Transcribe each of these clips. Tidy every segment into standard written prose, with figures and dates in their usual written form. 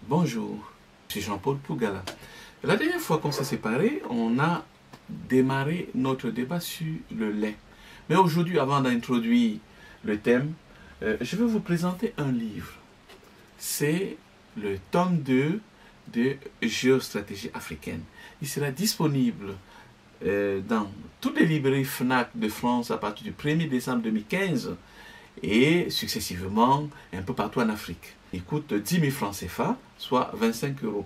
Bonjour, je suis Jean-Paul Pougala. La dernière fois qu'on s'est séparés, on a démarré notre débat sur le lait. Mais aujourd'hui, avant d'introduire le thème, je vais vous présenter un livre. C'est le tome 2 de Géostratégie africaine. Il sera disponible dans toutes les librairies FNAC de France à partir du 1er décembre 2015 et successivement un peu partout en Afrique. Il coûte 10 000 francs CFA, soit 25 €.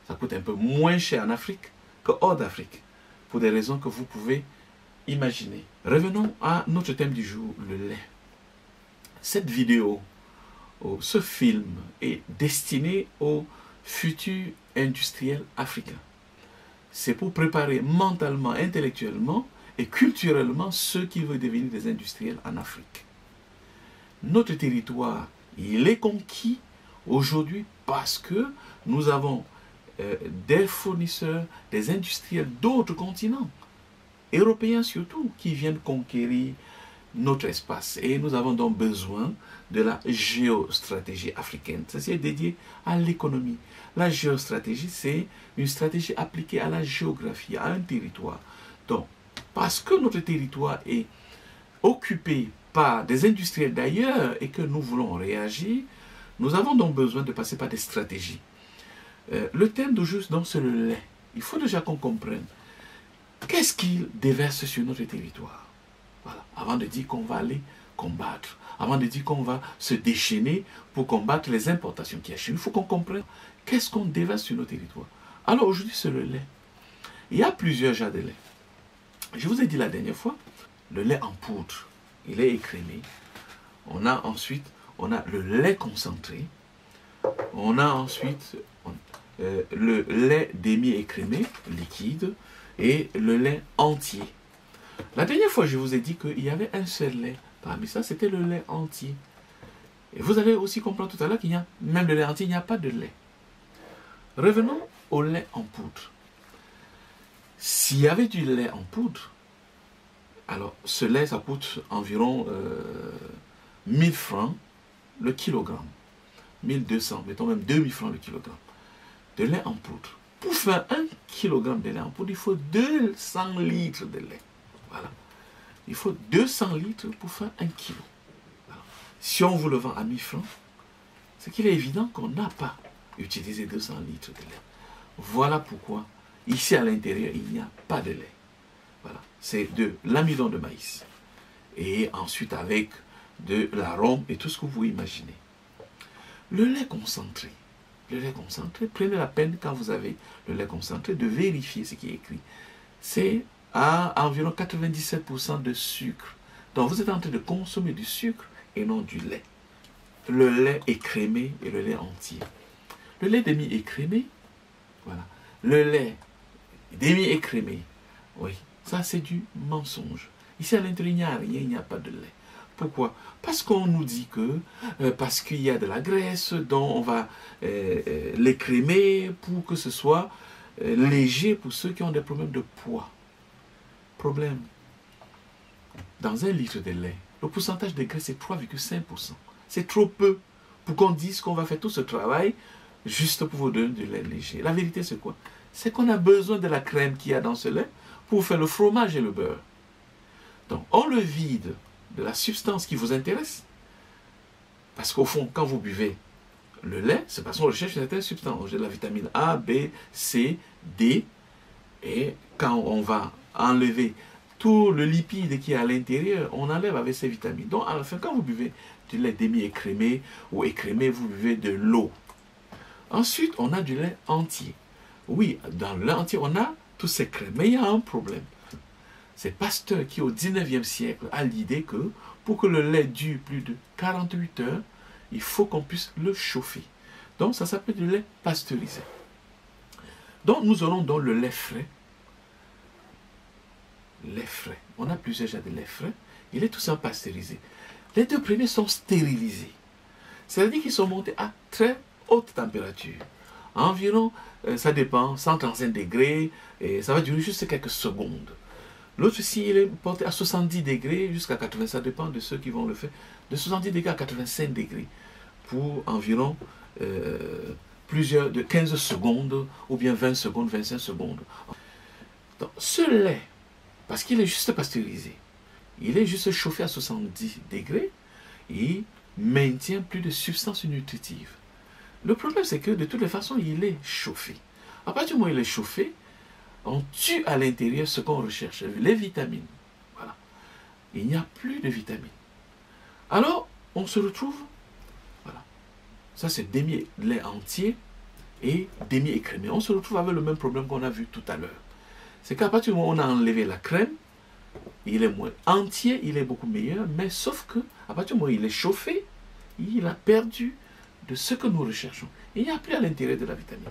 Ça coûte un peu moins cher en Afrique que hors d'Afrique, pour des raisons que vous pouvez imaginer. Revenons à notre thème du jour, le lait. Cette vidéo, ce film est destiné aux futurs industriels africains. C'est pour préparer mentalement, intellectuellement et culturellement ceux qui veulent devenir des industriels en Afrique. Notre territoire, il est conquis aujourd'hui parce que nous avons des fournisseurs, des industriels d'autres continents, européens surtout, qui viennent conquérir notre espace. Et nous avons donc besoin de la géostratégie africaine. Ceci est dédié à l'économie. La géostratégie, c'est une stratégie appliquée à la géographie, à un territoire. Donc, parce que notre territoire est occupé par des industriels d'ailleurs et que nous voulons réagir, nous avons donc besoin de passer par des stratégies. Le thème d'aujourd'hui, c'est le lait. Il faut déjà qu'on comprenne qu'est-ce qu'il déverse sur notre territoire. Voilà. Avant de dire qu'on va aller combattre, avant de dire qu'on va se déchaîner pour combattre les importations qu'il y a chez nous, il faut qu'on comprenne qu'est-ce qu'on déverse sur nos territoires. Alors aujourd'hui, c'est le lait. Il y a plusieurs genres de lait. Je vous ai dit la dernière fois, le lait en poudre, il est écrémé. On a ensuite, le lait concentré. On a ensuite le lait demi-écrémé, liquide, et le lait entier. La dernière fois, je vous ai dit qu'il y avait un seul lait. Parmi ça, c'était le lait entier. Et vous allez aussi comprendre tout à l'heure qu'il y a, même le lait entier, il n'y a pas de lait. Revenons au lait en poudre. S'il y avait du lait en poudre, alors ce lait, ça coûte environ 1000 francs le kilogramme. 1200, mettons même 2000 francs le kilogramme. De lait en poudre. Pour faire 1 kilogramme de lait en poudre, il faut 200 litres de lait. Voilà. Il faut 200 litres pour faire 1 kilo. Voilà. Si on vous le vend à 1000 francs, c'est qu'il est évident qu'on n'a pas utilisé 200 litres de lait. Voilà pourquoi, ici à l'intérieur, il n'y a pas de lait. Voilà. C'est de l'amidon de maïs. Et ensuite avec de l'arôme et tout ce que vous pouvez imaginer. Le lait concentré. Le lait concentré, prenez la peine quand vous avez le lait concentré de vérifier ce qui est écrit. C'est à environ 97% de sucre. Donc vous êtes en train de consommer du sucre et non du lait. Le lait écrémé et le lait entier. Le lait demi-écrémé, voilà. Le lait demi-écrémé, oui, ça c'est du mensonge. Ici à l'intérieur, il n'y a rien, il n'y a pas de lait. Pourquoi? Parce qu'on nous dit que, parce qu'il y a de la graisse, dont on va l'écrémer pour que ce soit léger pour ceux qui ont des problèmes de poids. Problème. Dans 1 litre de lait, le pourcentage de graisse est 3,5%. C'est trop peu pour qu'on dise qu'on va faire tout ce travail juste pour vous donner du lait léger. La vérité, c'est quoi? C'est qu'on a besoin de la crème qu'il y a dans ce lait pour faire le fromage et le beurre. Donc, on le vide de la substance qui vous intéresse. Parce qu'au fond, quand vous buvez le lait, c'est parce qu'on recherche une certaine substance. On recherche la vitamine A, B, C, D. Et quand on va enlever tout le lipide qui est à l'intérieur, on enlève avec ces vitamines. Donc, à la fin, quand vous buvez du lait demi-écrémé ou écrémé, vous buvez de l'eau. Ensuite, on a du lait entier. Oui, dans le lait entier, on a tous ces crèmes. Mais il y a un problème. C'est Pasteur qui, au 19e siècle, a l'idée que pour que le lait dure plus de 48 heures, il faut qu'on puisse le chauffer. Donc, ça s'appelle du lait pasteurisé. Donc, nous aurons donc le lait frais. Lait frais. On a plusieurs genres de lait frais. Il est tout simplement pasteurisé. Les deux premiers sont stérilisés. C'est-à-dire qu'ils sont montés à très haute température. Environ, ça dépend, 135 degrés, et ça va durer juste quelques secondes. L'autre ici, il est porté à 70 degrés jusqu'à 80, ça dépend de ceux qui vont le faire, de 70 degrés à 85 degrés pour environ de 15 secondes ou bien 20 secondes, 25 secondes. Donc, ce lait, parce qu'il est juste pasteurisé, il est juste chauffé à 70 degrés et maintient plus de substances nutritives. Le problème, c'est que de toutes les façons, il est chauffé. À partir du moment où il est chauffé, on tue à l'intérieur ce qu'on recherche, les vitamines. Voilà. Il n'y a plus de vitamines. Alors, on se retrouve, voilà. Ça, c'est demi-lait entier et demi-écrémé. On se retrouve avec le même problème qu'on a vu tout à l'heure. C'est qu'à partir du moment où on a enlevé la crème, il est moins entier, il est beaucoup meilleur, mais sauf que, à partir du moment où il est chauffé, il a perdu de ce que nous recherchons. Il n'y a plus à l'intérieur de la vitamine.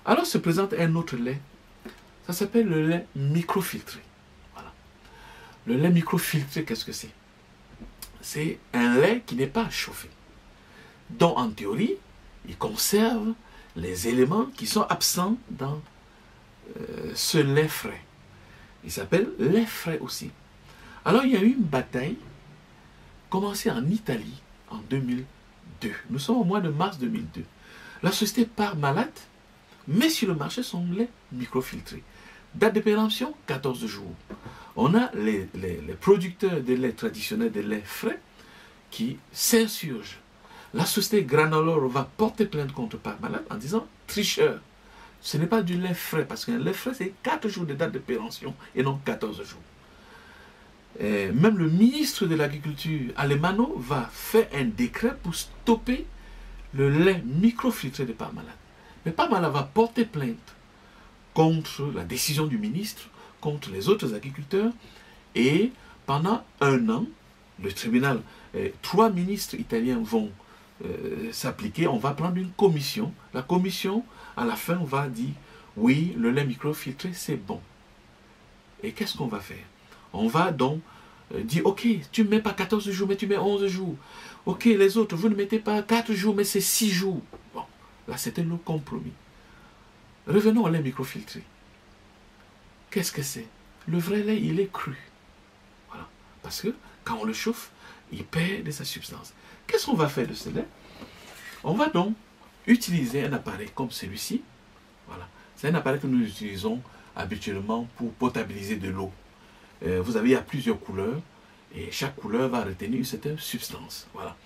Alors se présente un autre lait. Ça s'appelle le lait microfiltré. Voilà. Le lait microfiltré, qu'est-ce que c'est? C'est un lait qui n'est pas chauffé. Donc, en théorie, il conserve les éléments qui sont absents dans ce lait frais. Il s'appelle lait frais aussi. Alors, il y a eu une bataille commencée en Italie en 2002. Nous sommes au mois de mars 2002. La société Parmalat met sur le marché son lait microfiltré. Date de péremption, 14 jours. On a les producteurs de lait traditionnels, de lait frais, qui s'insurgent. La société Granolor va porter plainte contre Parmalat en disant tricheur. Ce n'est pas du lait frais, parce qu'un lait frais, c'est 4 jours de date de péremption et non 14 jours. Et même le ministre de l'Agriculture, Alemano, va faire un décret pour stopper le lait microfiltré de Parmalat. Mais Parmalat va porter plainte contre la décision du ministre, contre les autres agriculteurs, et pendant 1 an, le tribunal, 3 ministres italiens vont s'appliquer, on va prendre une commission. La commission, à la fin, va dire, oui, le lait microfiltré, c'est bon. Et qu'est-ce qu'on va faire? On va donc dire, ok, tu ne mets pas 14 jours, mais tu mets 11 jours. Ok, les autres, vous ne mettez pas 4 jours, mais c'est 6 jours. Bon, là, c'était le compromis. Revenons au lait microfiltré. Qu'est-ce que c'est? Le vrai lait, il est cru. Voilà. Parce que quand on le chauffe, il perd de sa substance. Qu'est-ce qu'on va faire de ce lait? On va donc utiliser un appareil comme celui-ci. Voilà. C'est un appareil que nous utilisons habituellement pour potabiliser de l'eau. Vous avez, il y a plusieurs couleurs et chaque couleur va retenir une certaine substance. Voilà.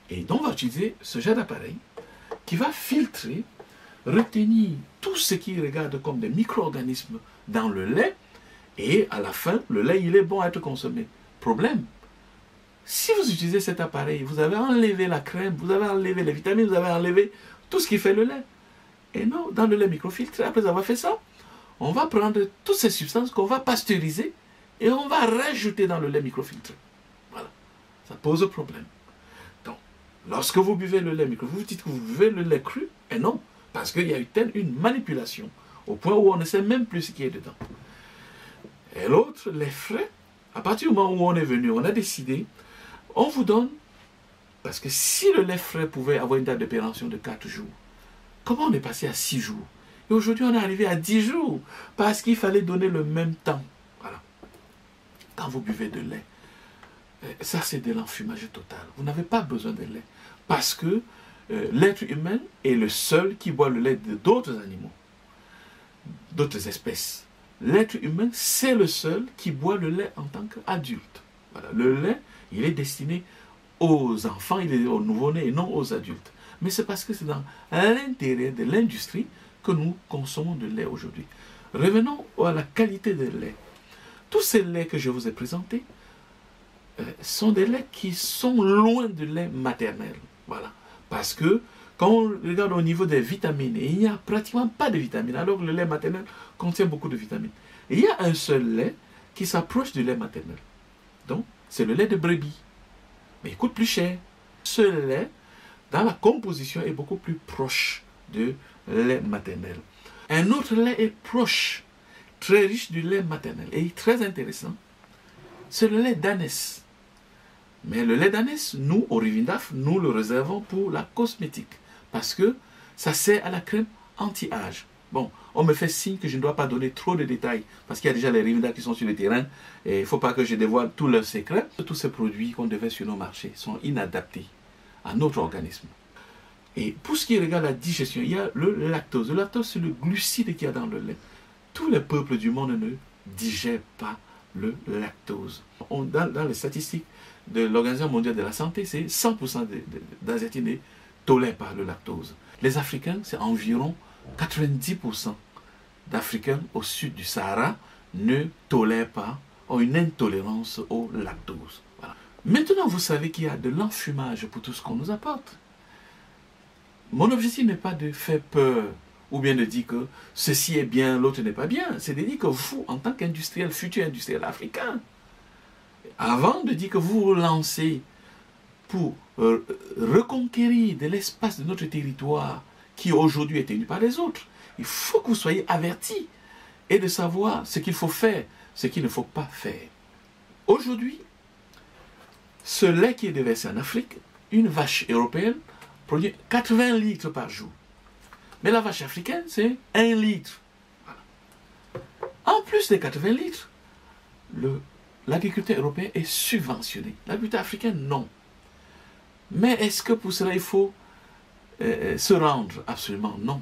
Et donc, on va utiliser ce genre d'appareil qui va filtrer, retenir tout ce qui regarde comme des micro-organismes dans le lait et à la fin, le lait, il est bon à être consommé. Problème. Si vous utilisez cet appareil, vous avez enlevé la crème, vous avez enlevé les vitamines, vous avez enlevé tout ce qui fait le lait. Et non, dans le lait microfiltré, après avoir fait ça, on va prendre toutes ces substances qu'on va pasteuriser et on va rajouter dans le lait microfiltré. Voilà. Ça pose problème. Donc, lorsque vous buvez le lait microfiltré, vous dites que vous buvez le lait cru, et non, parce qu'il y a eu telle une manipulation, au point où on ne sait même plus ce qui est dedans. Et l'autre, les frais, à partir du moment où on est venu, on a décidé, on vous donne, parce que si le lait frais pouvait avoir une date de péremption de 4 jours, comment on est passé à 6 jours? Et aujourd'hui, on est arrivé à 10 jours, parce qu'il fallait donner le même temps. Voilà. Quand vous buvez de lait, ça c'est de l'enfumage total. Vous n'avez pas besoin de lait, parce que l'être humain est le seul qui boit le lait d'autres animaux, d'autres espèces. L'être humain, c'est le seul qui boit le lait en tant qu'adulte. Voilà. Le lait, il est destiné aux enfants, il est aux nouveau-nés et non aux adultes. Mais c'est parce que c'est dans l'intérieur de l'industrie que nous consommons de lait aujourd'hui. Revenons à la qualité de lait. Tous ces laits que je vous ai présentés sont des laits qui sont loin de lait maternel. Voilà. Parce que quand on regarde au niveau des vitamines, il n'y a pratiquement pas de vitamines, alors que le lait maternel contient beaucoup de vitamines. Et il y a un seul lait qui s'approche du lait maternel. Donc, c'est le lait de brebis. Mais il coûte plus cher. Ce lait, dans la composition, est beaucoup plus proche du lait maternel. Un autre lait est proche, très riche du lait maternel et très intéressant. C'est le lait d'ânesse. Mais le lait d'ânesse, nous, au Rivindaf, nous le réservons pour la cosmétique. Parce que ça sert à la crème anti-âge. Bon, on me fait signe que je ne dois pas donner trop de détails parce qu'il y a déjà les Rivenda qui sont sur le terrain et il ne faut pas que je dévoile tous leurs secrets. Tous ces produits qu'on devait sur nos marchés sont inadaptés à notre organisme. Et pour ce qui regarde la digestion, il y a le lactose. Le lactose, c'est le glucide qu'il y a dans le lait. Tous les peuples du monde ne digèrent pas le lactose. Dans les statistiques de l'Organisation mondiale de la santé, c'est 100% d'Asiatiques ne tolèrent pas le lactose. Les Africains, c'est environ 90% d'Africains au sud du Sahara ne tolèrent pas, ont une intolérance au lactose. Voilà. Maintenant, vous savez qu'il y a de l'enfumage pour tout ce qu'on nous apporte. Mon objectif n'est pas de faire peur ou bien de dire que ceci est bien, l'autre n'est pas bien. C'est de dire que vous, en tant qu'industriel, futur industriel africain, avant de dire que vous vous lancez pour reconquérir de l'espace de notre territoire qui aujourd'hui est tenu par les autres, il faut que vous soyez avertis et de savoir ce qu'il faut faire, ce qu'il ne faut pas faire. Aujourd'hui, ce lait qui est déversé en Afrique, une vache européenne produit 80 litres par jour. Mais la vache africaine, c'est 1 litre. Voilà. En plus des 80 litres, l'agriculteur européen est subventionné. L'agriculteur africain, non. Mais est-ce que pour cela, il faut se rendre? Absolument non.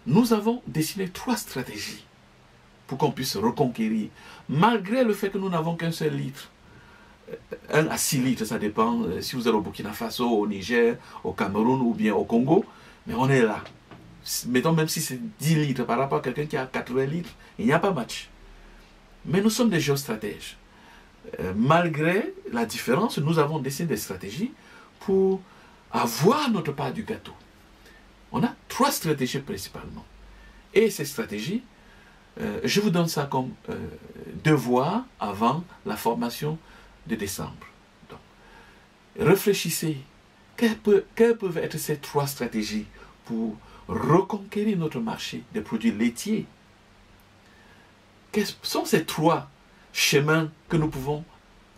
Nous avons dessiné 3 stratégies pour qu'on puisse reconquérir, malgré le fait que nous n'avons qu'un seul litre. 1 à 6 litres, ça dépend si vous êtes au Burkina Faso, au Niger, au Cameroun ou bien au Congo. Mais on est là. Mettons même si c'est 10 litres par rapport à quelqu'un qui a 80 litres, il n'y a pas match. Mais nous sommes des géostratèges. Malgré la différence, nous avons dessiné des stratégies pour avoir notre part du gâteau. On a 3 stratégies principalement. Et ces stratégies, je vous donne ça comme devoir avant la formation de décembre. Donc, réfléchissez, quelles peuvent être ces 3 stratégies pour reconquérir notre marché des produits laitiers? Quels sont ces 3 chemins que nous pouvons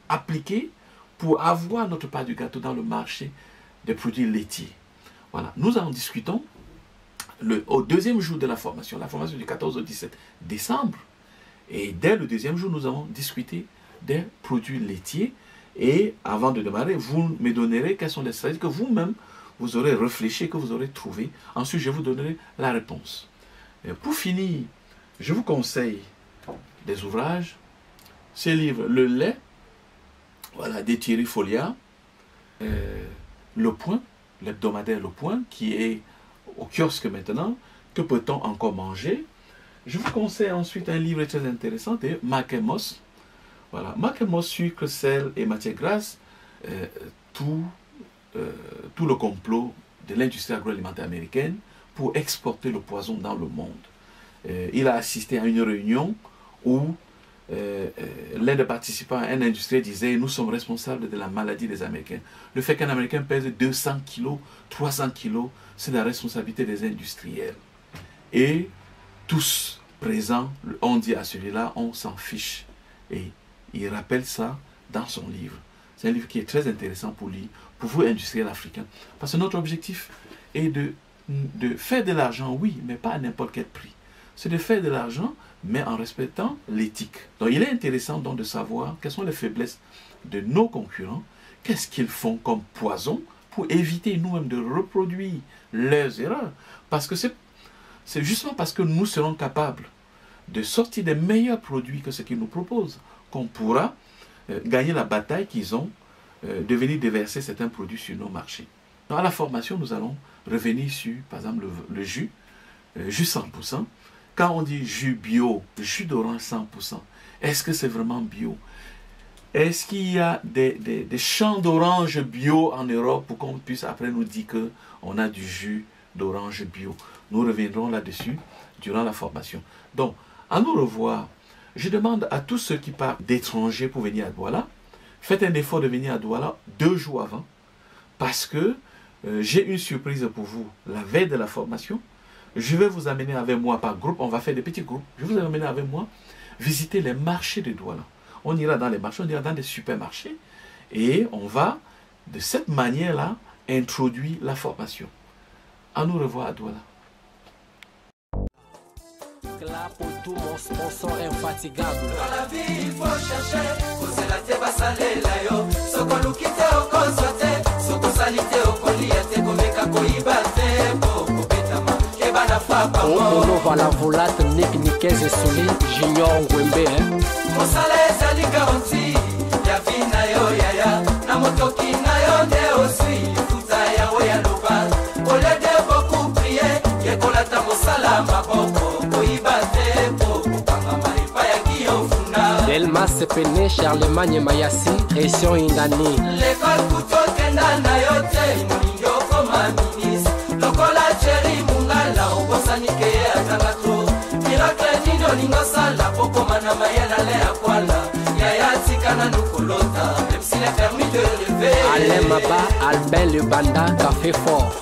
appliquer pour avoir notre part du gâteau dans le marché des produits laitiers? Voilà, nous en discutons au 2e jour de la formation du 14 au 17 décembre. Et dès le 2e jour, nous avons discuté des produits laitiers. Et avant de démarrer, vous me donnerez quelles sont les stratégies que vous-même, vous aurez réfléchi, que vous aurez trouvé. Ensuite, je vous donnerai la réponse. Et pour finir, je vous conseille des ouvrages. Ces livres, Le lait, voilà, de Thierry Folliard, Le Point, l'hebdomadaire Le Point, qui est au kiosque maintenant. Que peut-on encore manger? Je vous conseille ensuite un livre très intéressant de Mark Amos. Voilà, Mark Amos, sucre, sel et matière grasse, tout le complot de l'industrie agroalimentaire américaine pour exporter le poison dans le monde. Il a assisté à une réunion où l'un des participants, un industriel, disait: nous sommes responsables de la maladie des Américains. Le fait qu'un Américain pèse 200 kilos, 300 kilos, c'est la responsabilité des industriels. Et tous présents ont dit à celui-là: on s'en fiche. Et il rappelle ça dans son livre. C'est un livre qui est très intéressant pour lui, pour vous, industriels africains. Parce que notre objectif est de faire de l'argent, oui, mais pas à n'importe quel prix. C'est de faire de l'argent, mais en respectant l'éthique. Donc il est intéressant donc de savoir quelles sont les faiblesses de nos concurrents, qu'est-ce qu'ils font comme poison, pour éviter nous-mêmes de reproduire leurs erreurs. Parce que c'est justement parce que nous serons capables de sortir des meilleurs produits que ce qu'ils nous proposent qu'on pourra gagner la bataille qu'ils ont de venir déverser certains produits sur nos marchés. Dans la formation, nous allons revenir sur, par exemple, le jus 100%. Quand on dit jus bio, jus d'orange 100%, est-ce que c'est vraiment bio? Est-ce qu'il y a des champs d'orange bio en Europe pour qu'on puisse après nous dire qu'on a du jus d'orange bio? Nous reviendrons là-dessus durant la formation. Donc, à nous revoir. Je demande à tous ceux qui partent d'étrangers pour venir à Douala, faites un effort de venir à Douala 2 jours avant, parce que j'ai une surprise pour vous la veille de la formation. Je vais vous amener avec moi par groupe, on va faire des petits groupes, je vais vous amener avec moi visiter les marchés de Douala. On ira dans les marchés, on ira dans des supermarchés, et on va de cette manière-là introduire la formation. À nous revoir à Douala. pour tout mon sponsor infatigable. Dans la vie il faut chercher, c'est la teba salé la yo. Soko lukite okonsote, soko salite okoliate komeka koibate boko betama kebana papa. Ono vala volate nik nikeze soli junior ngwembe Mosala ezali garanti ya vina yo yaya na motoki na yo nde osui futa ya oya loba ole de beaucoup prier ke kolata mosala maboko koibate boko kanga maripa ya kiyofuna Delma Sepene Charlemagne Mayasi région Ingani. L'école kuto kenda na yo te moningi okoma minis lokola cheri mungala obosanike ye atanga to miracle nini olingo sala pokoma na mayela le akwala yaya tikana nukolota même s'il est permis de rêver Alain Maba, Albin Le Banda, Café Fort.